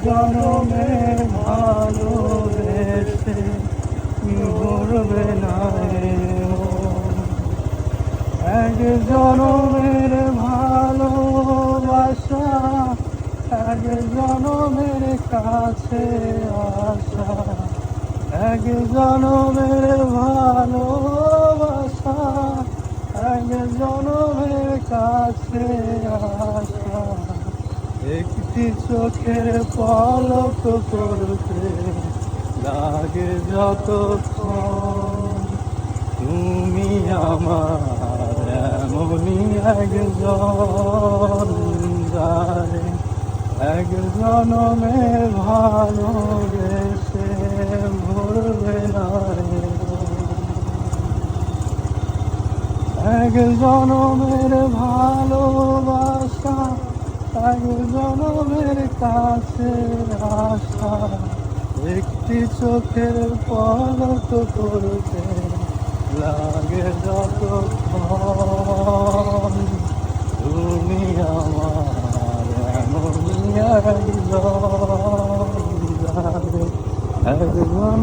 জনমে ভালোবেসে ভরবে না এ মন। এক জনমের ভালোবাসা, এক জনমের কাছে আসা, এক জনমের ভালোবাসা, এক জনমের কাছে আসা। একটি চোখের পলক পড়তে লাগে যতক্ষণ, তুমি আমার এমনই একজন, যারে এক জনমে ভালোবেসে ভরবে না এ মন। এক জনমের ভালোবাসা, এক জনমের কাছে আসা, একটি চোখের পলক পড়তে লাগে যতক্ষণ, তুমি আমার এমনই একজন, যারে একজন